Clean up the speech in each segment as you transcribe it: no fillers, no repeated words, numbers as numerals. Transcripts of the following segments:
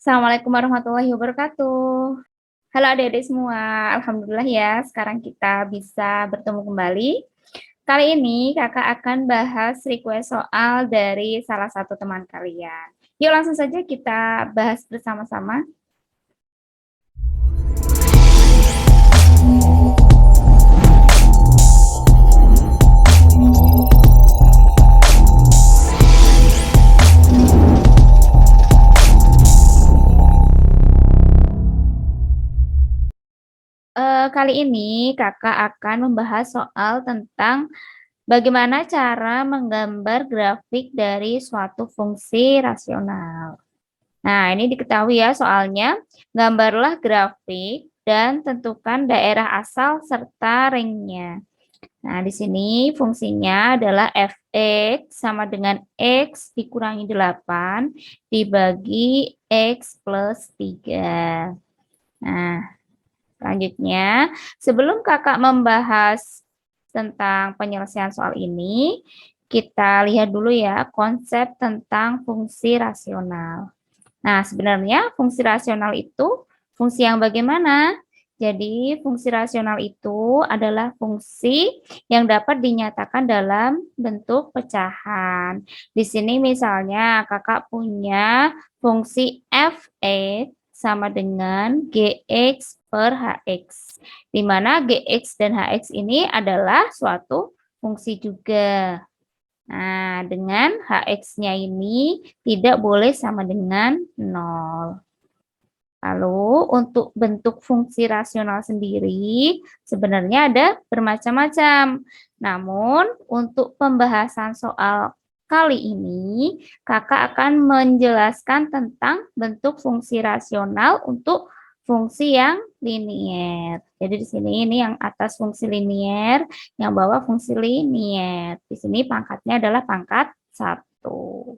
Assalamualaikum warahmatullahi wabarakatuh. Halo adik-adik semua, alhamdulillah ya sekarang kita bisa bertemu kembali. Kali ini kakak akan bahas request soal dari salah satu teman kalian. Yuk langsung saja kita bahas bersama-sama. Kali ini kakak akan membahas soal tentang bagaimana cara menggambar grafik dari suatu fungsi rasional. Nah, ini diketahui ya soalnya. Gambarlah grafik dan tentukan daerah asal serta ringnya. Nah, di sini fungsinya adalah fx sama dengan x dikurangi 8 dibagi x plus 3. Nah, selanjutnya, sebelum kakak membahas tentang penyelesaian soal ini, kita lihat dulu ya konsep tentang fungsi rasional. Nah, sebenarnya fungsi rasional itu fungsi yang bagaimana? Jadi, fungsi rasional itu adalah fungsi yang dapat dinyatakan dalam bentuk pecahan. Di sini misalnya kakak punya fungsi f(x) sama dengan gx per hx, di mana gx dan hx ini adalah suatu fungsi juga. Nah, dengan hx-nya ini tidak boleh sama dengan 0. Lalu, untuk bentuk fungsi rasional sendiri, sebenarnya ada bermacam-macam. Namun, untuk pembahasan soal kali ini, kakak akan menjelaskan tentang bentuk fungsi rasional untuk fungsi yang linier. Jadi di sini ini yang atas fungsi linier, yang bawah fungsi linier. Di sini pangkatnya adalah pangkat 1.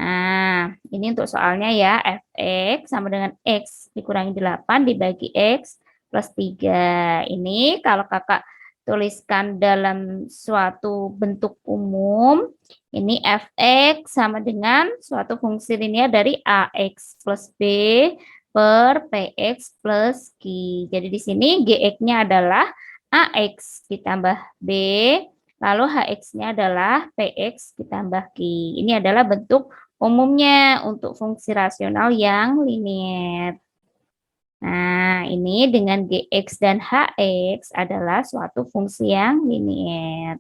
Nah, ini untuk soalnya ya, fx sama dengan x dikurangi 8 dibagi x plus 3. Ini kalau kakak tuliskan dalam suatu bentuk umum, ini fx sama dengan suatu fungsi linear dari ax plus b per px plus q. Jadi di sini gx-nya adalah ax ditambah b, lalu hx-nya adalah px ditambah q. Ini adalah bentuk umumnya untuk fungsi rasional yang linier. Nah, ini dengan gx dan hx adalah suatu fungsi yang linier.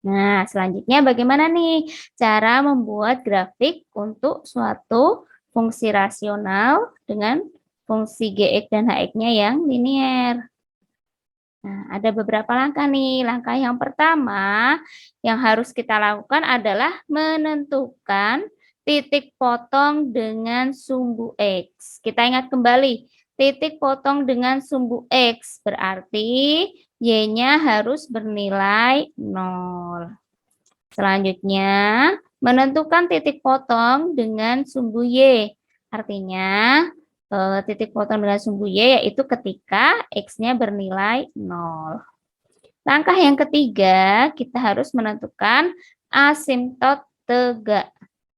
Nah, selanjutnya bagaimana nih cara membuat grafik untuk suatu fungsi rasional dengan fungsi gx dan hx-nya yang linier? Nah, ada beberapa langkah nih. Langkah yang pertama yang harus kita lakukan adalah menentukan titik potong dengan sumbu X. Kita ingat kembali, titik potong dengan sumbu X berarti Y-nya harus bernilai 0. Selanjutnya, menentukan titik potong dengan sumbu Y. Artinya, titik potong dengan sumbu Y yaitu ketika X-nya bernilai 0. Langkah yang ketiga, kita harus menentukan asimtot tegak.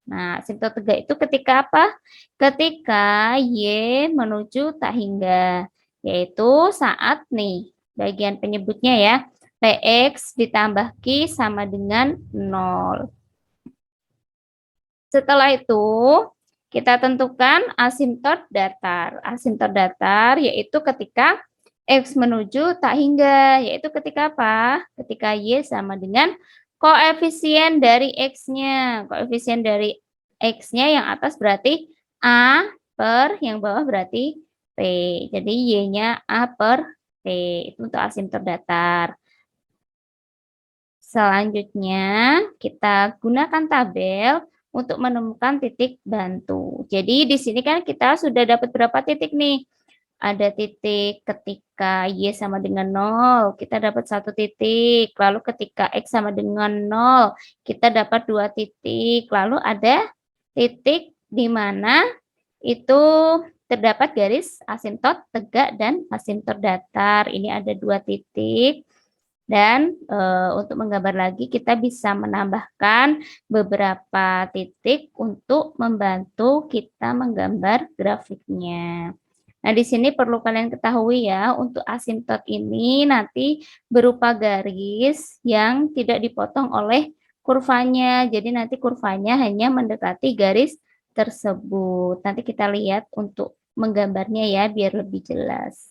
Nah, asimtot tegak itu ketika apa? Ketika Y menuju tak hingga, yaitu saat nih, bagian penyebutnya ya, Px ditambah Q sama dengan 0. Setelah itu, kita tentukan asimtot datar. Asimtot datar yaitu ketika X menuju tak hingga, yaitu ketika apa? Ketika Y sama dengan koefisien dari X-nya. Koefisien dari X-nya yang atas berarti A per yang bawah berarti P. Jadi Y-nya A per P. Itu untuk asimtot datar. Selanjutnya, kita gunakan tabel untuk menemukan titik bantu. Jadi di sini kan kita sudah dapat berapa titik nih? Ada titik ketika Y sama dengan 0, kita dapat 1 titik. Lalu ketika X sama dengan 0, kita dapat 2 titik. Lalu ada titik di mana itu terdapat garis asimtot tegak dan asimtot datar. Ini ada 2 titik. Dan untuk menggambar lagi kita bisa menambahkan beberapa titik untuk membantu kita menggambar grafiknya. Nah, di sini perlu kalian ketahui ya, untuk asimtot ini nanti berupa garis yang tidak dipotong oleh kurvanya. Jadi nanti kurvanya hanya mendekati garis tersebut. Nanti kita lihat untuk menggambarnya ya, biar lebih jelas.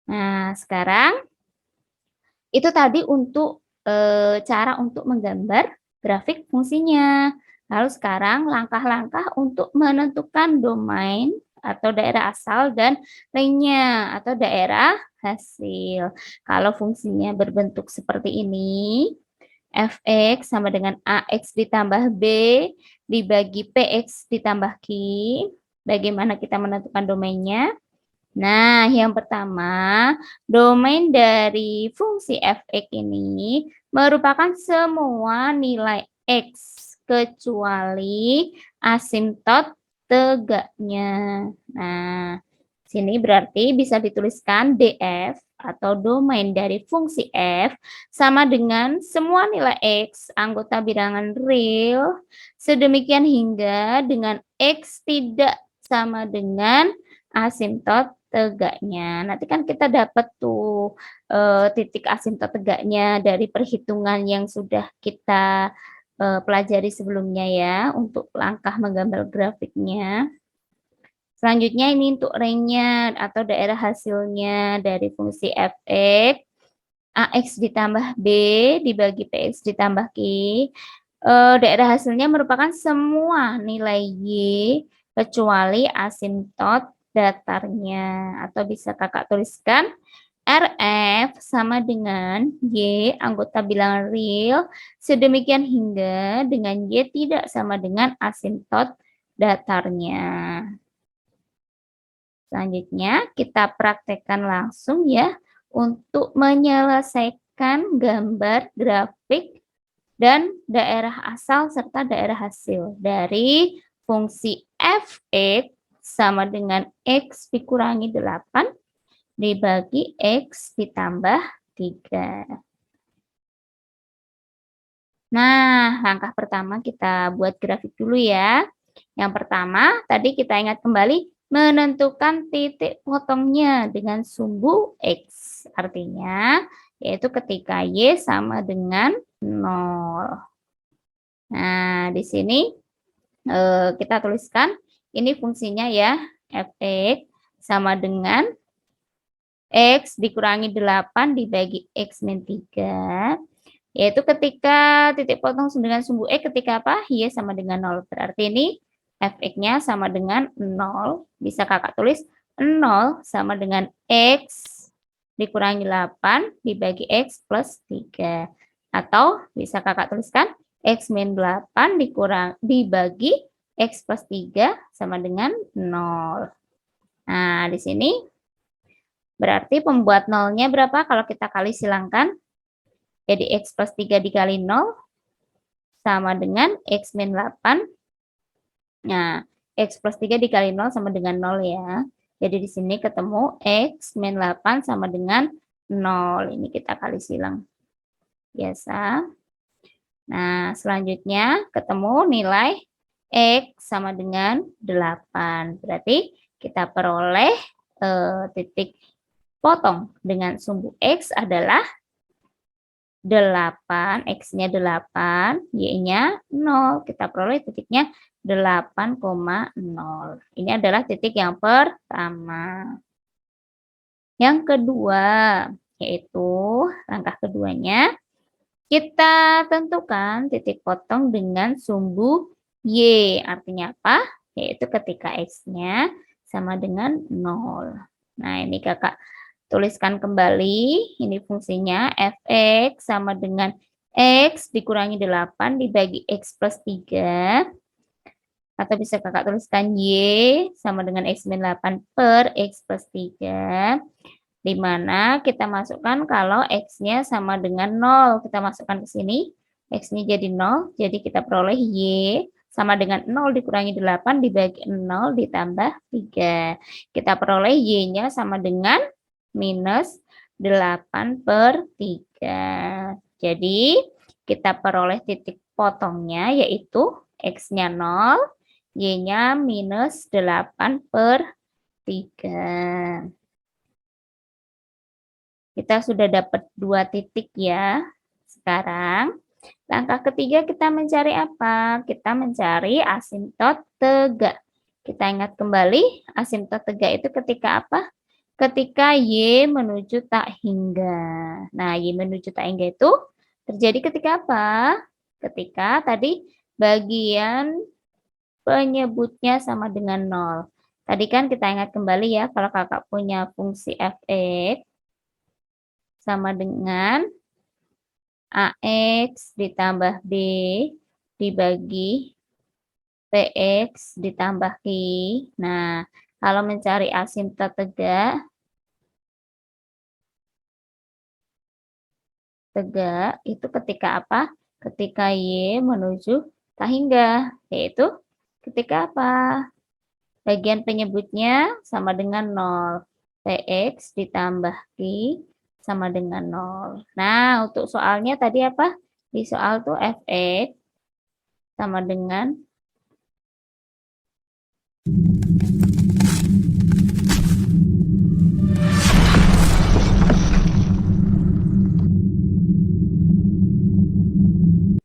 Nah, sekarang itu tadi untuk cara untuk menggambar grafik fungsinya. Lalu sekarang langkah-langkah untuk menentukan domain atau daerah asal dan lainnya atau daerah hasil. Kalau fungsinya berbentuk seperti ini, fx sama dengan ax ditambah b dibagi px ditambah q. Bagaimana kita menentukan domainnya? Nah, yang pertama, domain dari fungsi fx ini merupakan semua nilai x kecuali asimtot tegaknya. Nah, sini berarti bisa dituliskan df atau domain dari fungsi f sama dengan semua nilai x anggota bilangan real sedemikian hingga dengan x tidak sama dengan asimtot tegaknya. Nanti kan kita dapat tuh titik asimtot tegaknya dari perhitungan yang sudah kita pelajari sebelumnya ya untuk langkah menggambar grafiknya. Selanjutnya ini untuk range-nya atau daerah hasilnya dari fungsi fx, ax ditambah b dibagi px ditambah q. Daerah hasilnya merupakan semua nilai y kecuali asimtot datarnya. Atau bisa kakak tuliskan RF sama dengan Y anggota bilangan real sedemikian hingga dengan Y tidak sama dengan asimtot datarnya. Selanjutnya kita praktekkan langsung ya untuk menyelesaikan gambar grafik dan daerah asal serta daerah hasil dari fungsi fx sama dengan x dikurangi 8 dibagi x ditambah 3. Nah, langkah pertama kita buat grafik dulu ya. Yang pertama, tadi kita ingat kembali menentukan titik potongnya dengan sumbu X. Artinya, yaitu ketika Y sama dengan 0. Nah, di sini kita tuliskan ini fungsinya ya, fx sama dengan X dikurangi 8 dibagi X min 3. Yaitu ketika titik potong dengan sumbu X ketika apa? Y sama dengan 0. Berarti ini fx-nya sama dengan 0. Bisa kakak tulis 0 sama dengan X dikurangi 8 dibagi X plus 3. Atau bisa kakak tuliskan X min 8 dibagi X plus 3 sama dengan 0. Nah, di sini berarti pembuat nolnya berapa kalau kita kali silangkan? Jadi X plus 3 dikali 0 sama dengan X min 8. Nah, X plus 3 dikali 0 sama dengan 0 ya. Jadi di sini ketemu X min 8 sama dengan 0. Ini kita kali silang. Biasa. Nah, selanjutnya ketemu nilai X sama dengan 8. Berarti kita peroleh titik potong dengan sumbu X adalah 8, X-nya 8, Y-nya 0. Kita peroleh titiknya 8,0. Ini adalah titik yang pertama. Yang kedua, yaitu langkah keduanya, kita tentukan titik potong dengan sumbu Y. Artinya apa? Yaitu ketika X-nya sama dengan 0. Nah, ini kakak tuliskan kembali. Ini fungsinya fx sama dengan X dikurangi 8 dibagi X plus 3. Atau bisa kakak tuliskan Y sama dengan X min 8 per X plus 3. Di mana kita masukkan kalau X-nya sama dengan 0. Kita masukkan ke sini. X-nya jadi 0, jadi kita peroleh Y sama dengan 0 dikurangi 8 dibagi 0 ditambah 3. Kita peroleh Y-nya sama dengan minus 8 per 3. Jadi, kita peroleh titik potongnya yaitu X-nya 0, Y-nya minus 8 per 3. Kita sudah dapat 2 titik ya. Sekarang, langkah ketiga kita mencari apa? Kita mencari asimtot tegak. Kita ingat kembali, asimtot tegak itu ketika apa? Ketika Y menuju tak hingga. Nah, Y menuju tak hingga itu terjadi ketika apa? Ketika tadi bagian penyebutnya sama dengan 0. Tadi kan kita ingat kembali ya, kalau kakak punya fungsi f(x) sama dengan AX ditambah B dibagi PX ditambah I. Nah, kalau mencari asimtot tegak itu ketika apa? Ketika Y menuju tak hingga, yaitu ketika apa? Bagian penyebutnya sama dengan 0. PX ditambah I sama dengan 0. Nah, untuk soalnya tadi apa? Di soal tuh fx sama dengan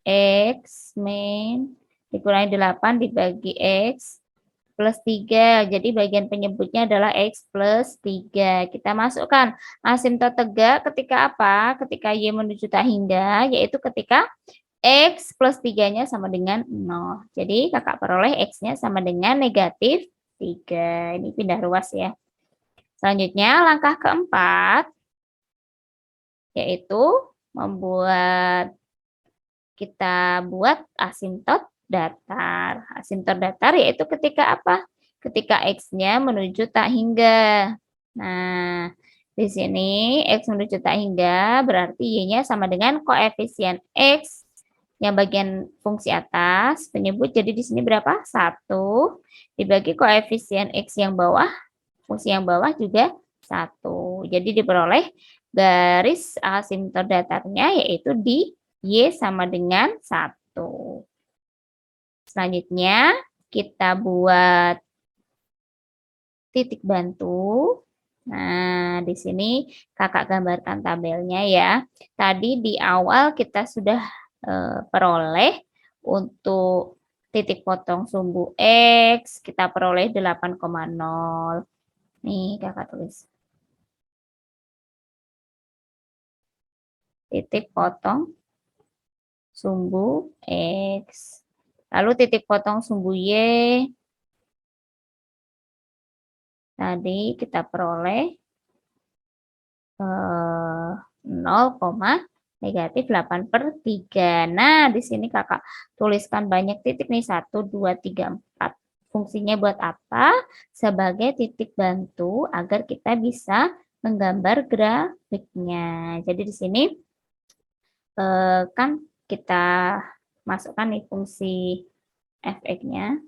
X min dikurangi 8 dibagi X plus 3. Jadi bagian penyebutnya adalah X plus 3. Kita masukkan asimtot tegak ketika apa? Ketika Y menuju tak hingga, yaitu ketika X plus 3-nya sama dengan 0. Jadi kakak peroleh X-nya sama dengan negatif 3. Ini pindah ruas ya. Selanjutnya langkah keempat, yaitu kita buat asimtot datar. Asimtot datar yaitu ketika apa? Ketika X-nya menuju tak hingga. Nah, di sini X menuju tak hingga berarti Y-nya sama dengan koefisien X yang bagian fungsi atas, penyebut jadi di sini berapa? 1 dibagi koefisien X yang bawah, fungsi yang bawah juga 1. Jadi diperoleh garis asimtot datarnya yaitu di Y sama dengan 1. Selanjutnya kita buat titik bantu. Nah, di sini kakak gambarkan tabelnya ya. Tadi di awal kita sudah peroleh untuk titik potong sumbu X, kita peroleh 8,0. Nih kakak tulis. Titik potong sumbu X. Lalu titik potong sumbu Y. Tadi kita peroleh 0, negatif 8 per 3. Nah, di sini kakak tuliskan banyak titik nih. 1, 2, 3, 4. Fungsinya buat apa? Sebagai titik bantu agar kita bisa menggambar grafiknya. Jadi di sini kan kita masukkan nih fungsi fx-nya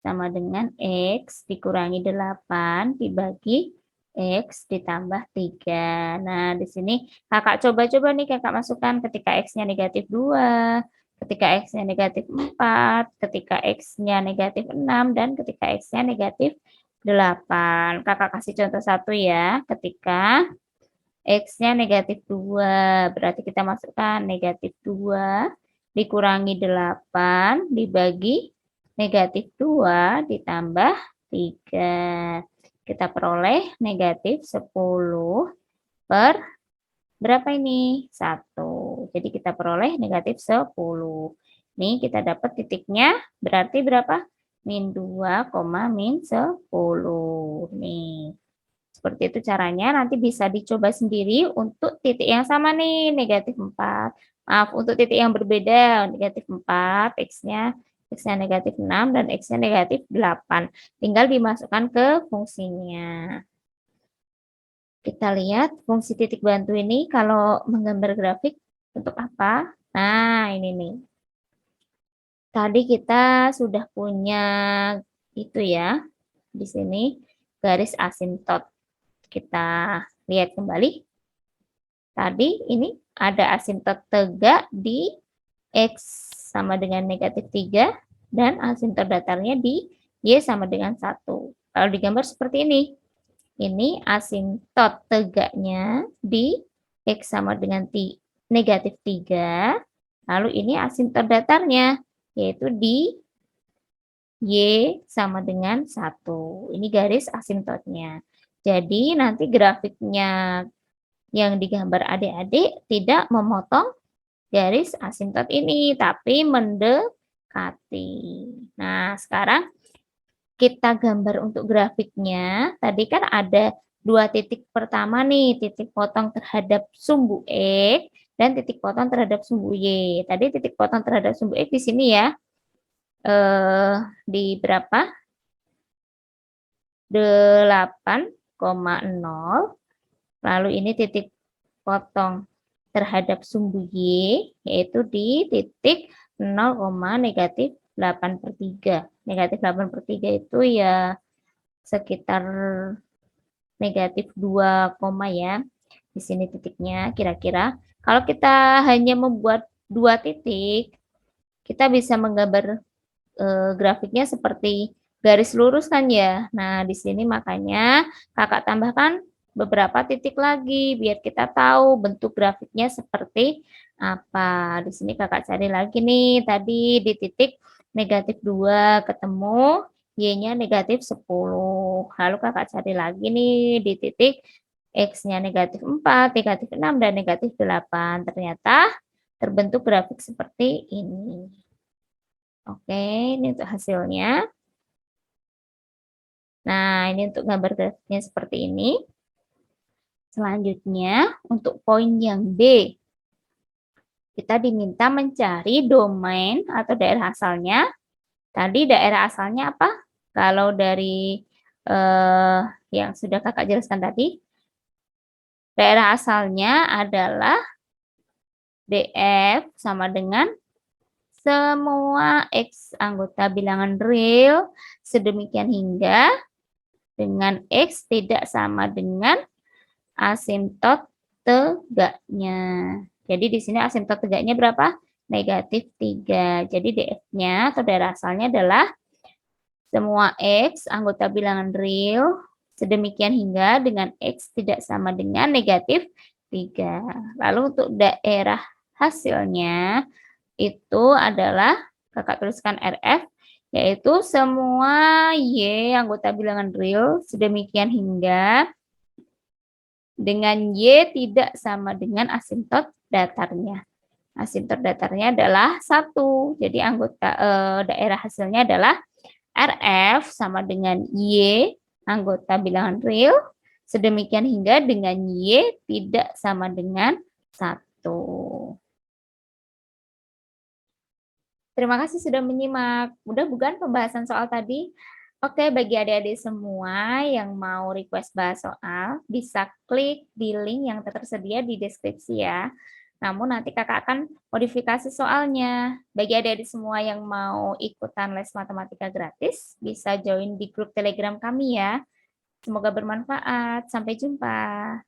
sama dengan X dikurangi 8 dibagi X ditambah 3. Nah, di sini kakak coba-coba nih kakak masukkan ketika X-nya negatif 2, ketika X-nya negatif 4, ketika X-nya negatif 6, dan ketika X-nya negatif 8. Kakak kasih contoh satu ya, ketika X-nya negatif 2, berarti kita masukkan negatif 2 dikurangi 8 dibagi negatif 2 ditambah 3. Kita peroleh negatif 10 per berapa ini? 1. Jadi kita peroleh negatif 10. Nih kita dapat titiknya berarti berapa? Min 2, min 10. Nih. Seperti itu caranya, nanti bisa dicoba sendiri untuk titik yang sama nih, negatif 4. Maaf, untuk titik yang berbeda, negatif 4, X-nya negatif 6, dan X-nya negatif 8. Tinggal dimasukkan ke fungsinya. Kita lihat fungsi titik bantu ini kalau menggambar grafik untuk apa? Nah, ini nih. Tadi kita sudah punya itu ya, di sini garis asintot. Kita lihat kembali. Tadi ini ada asintot tegak di X sama dengan -3 dan asintot datarnya di Y sama dengan 1. Kalau digambar seperti ini. Ini asintot tegaknya di X sama dengan -3. Lalu ini asintot datarnya, yaitu di Y sama dengan 1. Ini garis asintotnya. Jadi nanti grafiknya yang digambar adik-adik tidak memotong garis asintot ini, tapi mendekati. Nah, sekarang kita gambar untuk grafiknya. Tadi kan ada 2 titik pertama nih, titik potong terhadap sumbu X dan titik potong terhadap sumbu Y. Tadi titik potong terhadap sumbu X di sini ya. Di berapa? 8,0. Lalu ini titik potong terhadap sumbu Y, yaitu di titik 0,-8/3. -8/3 itu ya sekitar -2, ya. Di sini titiknya kira-kira. Kalau kita hanya membuat 2 titik, kita bisa menggambar grafiknya seperti garis lurus kan ya. Nah, di sini makanya Kakak tambahkan beberapa titik lagi biar kita tahu bentuk grafiknya seperti apa. Di sini Kakak cari lagi nih, tadi di titik -2 ketemu Y-nya -10. Lalu Kakak cari lagi nih di titik X-nya -4, -6, dan -8. Ternyata terbentuk grafik seperti ini. Oke, ini untuk hasilnya. Nah, ini untuk gambar grafiknya seperti ini. Selanjutnya, untuk poin yang B, kita diminta mencari domain atau daerah asalnya. Tadi daerah asalnya apa? Kalau dari yang sudah Kakak jelaskan tadi, daerah asalnya adalah DF sama dengan semua X anggota bilangan real sedemikian hingga dengan X tidak sama dengan asintot tegaknya. Jadi di sini asintot tegaknya berapa? -3. Jadi DF-nya atau daerah asalnya adalah semua X anggota bilangan real sedemikian hingga dengan X tidak sama dengan -3. Lalu untuk daerah hasilnya itu adalah Kakak tuliskan RF, yaitu semua Y anggota bilangan real sedemikian hingga dengan Y tidak sama dengan asintot datarnya. Asintot datarnya adalah 1. Jadi anggota daerah hasilnya adalah RF sama dengan Y anggota bilangan real sedemikian hingga dengan Y tidak sama dengan 1. Terima kasih sudah menyimak. Mudah bukan pembahasan soal tadi? Oke, bagi adik-adik semua yang mau request bahas soal, bisa klik di link yang tersedia di deskripsi ya. Namun nanti kakak akan modifikasi soalnya. Bagi adik-adik semua yang mau ikutan les matematika gratis, bisa join di grup Telegram kami ya. Semoga bermanfaat. Sampai jumpa.